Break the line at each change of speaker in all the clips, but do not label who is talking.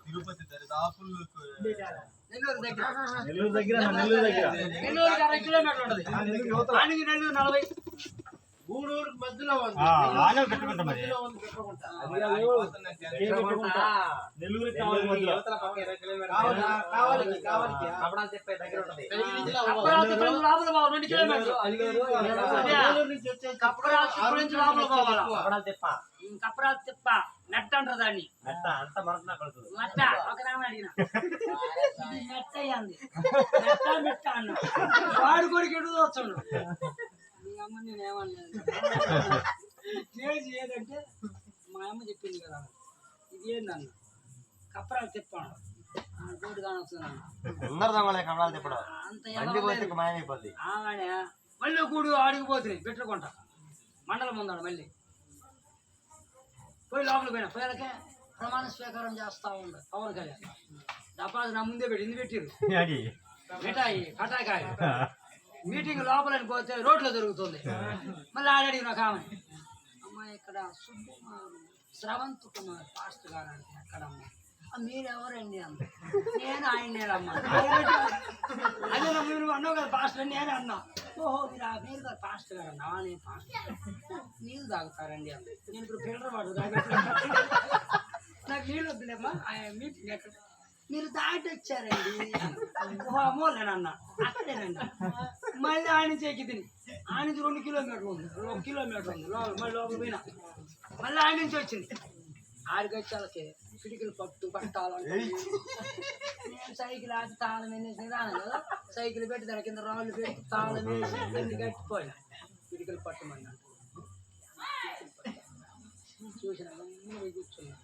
తిరుపతి దరిదాపులు
నెల్లూరు దగ్గర
నెల్లూరు 60 కిలోమీటర్లు ఉంటుంది. నెల్లూరు 40
గూడూరు మధ్యలో ఉంది.
పెట్టుకుంటాం మరి
నెల్లూరు
కపడాలు చెప్పే దగ్గర ఉంటుంది.
లోపల 2 కిలోమీటర్లు
కపడాలు చెప్ప
కప్పరాలు తిప్ప నెట్ట అంటారు దాన్ని.
మెట్ట అంత మరణ కడుతుంది.
మెట్ట ఒక రామ అడిగిన మెట్ట అయ్యింది. మెట్ట మెట్ట అన్న వాడు కొడుకు ఎటు వచ్చాడు. మీ అమ్మ నేను ఏమన్నాను చేసి ఏదంటే మా అమ్మ చెప్పింది కదా, ఇది ఏందన్న కప్పరాలు తిప్పాను రోడ్డు కానొస్తున్నాను
అందరు దొంగలే కపడాలు తిప్పడం.
అంత
మాయమైపోద్ది.
ఆమె మళ్ళీ గూడు ఆడిగిపోతున్నాయి పెట్టుకుంటా మండలం ఉందాడు. మళ్ళీ పోయి లోపల పోయాలకే ప్రమాణ స్వీకారం చేస్తా ఉండ పవన్ కళ్యాణ్. డబ్బాలు నా ముందే పెట్టి ఇన్ని పెట్టిరు మిఠాయి కటాకాయ. మీటింగ్ లోపలని పోతే రోడ్లో జరుగుతుంది. మళ్ళీ ఆడాడి నాకు ఆమె అమ్మాయి ఇక్కడ శ్రవంత్ కుమార్ పాస్టర్ గారు అంటే ఎక్కడమ్మా మీరెవరండి అంత. నేను ఆయనేనమ్మా. అదే మీరు అన్నావు కదా పాస్టర్, నేనే అన్నా. ఓహో మీరు కదా పాస్టర్ గారు అన్నా. నేను పాస్టర్ నీళ్ళు తాగుతారండి అంత. నేను ఇప్పుడు ఫిల్టర్ వాటర్ నాకు నీళ్ళు వద్దులేమ్మా మీటింగ్ ఎక్కడ మీరు దాటి వచ్చారండి. ఓహో అమ్మో నేనన్నా అక్కడేనండి. మళ్ళీ ఆయన చేకి తిని ఆయన 2 కిలోమీటర్లు ఉంది, 1 కిలోమీటర్ ఉంది మళ్ళీ లోపల పోయినా. మళ్ళీ ఆయన నుంచి వచ్చింది. ఆడికి వచ్చాలకి పిడికిలు పట్టాలంటే నేను సైకిల్ ఆపి తాళం వేసి రాను కదా. సైకిల్ పెట్టి దాని కింద రాళ్ళు పెట్టి తాళం వేసి కింద కట్టిపోయినా. పిడికిలు పట్టమన్నా చూసిన కూర్చున్నా.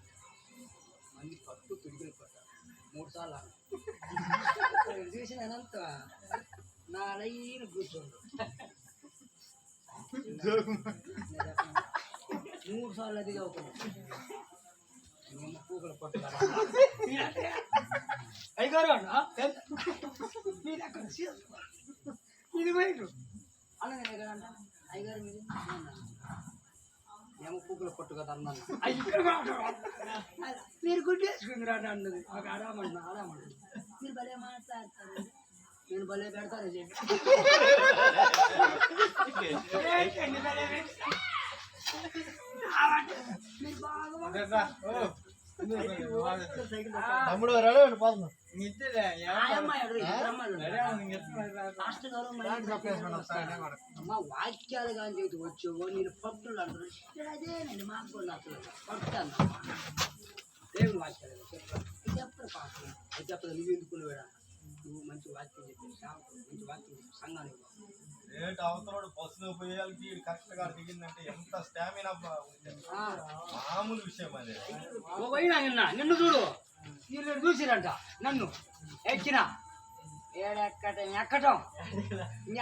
మళ్ళీ పట్టు పిడికిలు పట్ట 3 సార్లు చూసినంత నా లైన్ కూర్చోండు 3 సార్లు అది అవుతుంది. పూకలు పట్టుగా అయ్యగారు మీరు అక్కడ ఇది బయట అన్న నేను ఎక్కడ అంట అయ్యగారు మీరు మేము పూకలు పట్టు కదా అన్నాను. మీరు గుడ్డు వేసుకుందిరా అన్నది. మాకు ఆడామంటున్నా మీరు భలే మాట్లాడతారు, నేను భలే పెడతాను చెప్పి
తమ్ముడు రెడీ
అమ్మ వాక్యాలు కానీ చేతి వచ్చావు నేను పట్టులు అంటారు. అదేనండి మాకు అసలు పట్టాను దేవుని వాక్యాలు చెప్పరు పాత్ర అది చెప్పదు. నువ్వు ఎందుకుని వేడా నువ్వు మంచి వాక్యం చెప్పి మంచి వాక్యం సంఘానికి
రేటు అవతలోడు బస్సులో పోయేళ్ళకి కరెక్ట్గా దిగిందంటే ఎంత స్టామినా మామూలు విషయం అది.
పోయినా నిన్ను చూడు మీరు చూసిరంట నన్ను ఎక్కినా ఏడెక్కటం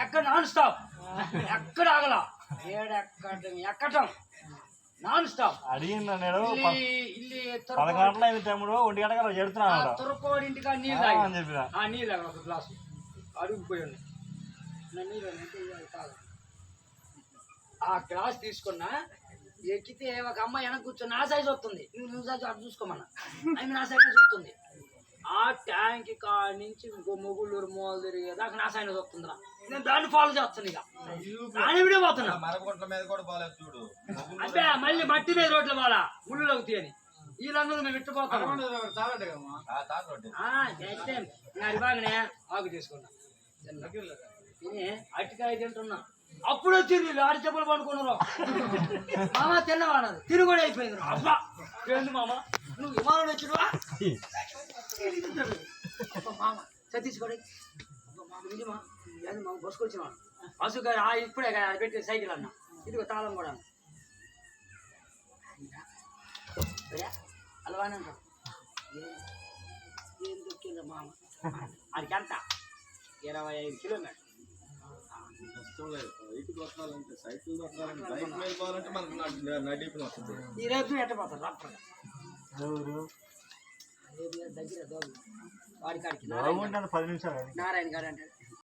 ఎక్కడ నాన్ స్టాప్ ఎక్కడ ఆగల ఎక్కటం నాన్ స్టాప్.
అడిగిందా నేను 10 గంటల తమ్ముడు 1 గంటగా చెడుతున్నాను.
తురకోడింటికా నీళ్ళు చెప్పిన నీళ్ళు ఒక గ్లాసు అడుగుపోయాను. ఆ గ్లాస్ తీసుకున్నా ఎక్కితే ఒక అమ్మాయి వెనక కూర్చొని నా సైజు వస్తుంది. నువ్వు సైజు అటు చూసుకోమన్నా ఆమె నా సైజ్ వస్తుంది. ఆ ట్యాంక్ కాడి నుంచి ఇంకో మొగుళ్ళూరు మూల తిరిగేదాకా నా సైజ్ వస్తుందిరా. నేను దాన్ని ఫాలో చేస్తాను. ఇక దాని విడే పోతున్నా అంటే మళ్ళీ మట్టి మీద రోడ్లు పోలా ముళ్ళు అవుతాయి అని వీళ్ళందరూ మేము ఇట్టుపోతాం. బాగానే ఆకు తీసుకున్నా అట్టికాయ తింటున్నా. అప్పుడు వచ్చింది ఆడి చెప్పులు పడుకున్నారు. మామ తిన్నవాడు తిరుగుడు అయిపోయింది. అబ్బా ఏంది మామ నువ్వు విమానం వచ్చినవా మామ సతీష్ పడే నిజమా మామ బస్సుకు వచ్చినాడు. బస్సు ఇప్పుడే అది పెట్టి సైకిల్ అన్న ఇదిగో తాళం కూడా అలవానే అంటారు. ఏం దొక్కిందా మామ ఆడికి ఎంత 25 కిలోమీటర్లు. ఈ రేపు ఎట్టపోతారు దగ్గర వాడి కాడికి
10 నిమిషాలు
నారాయణ గారు అంటే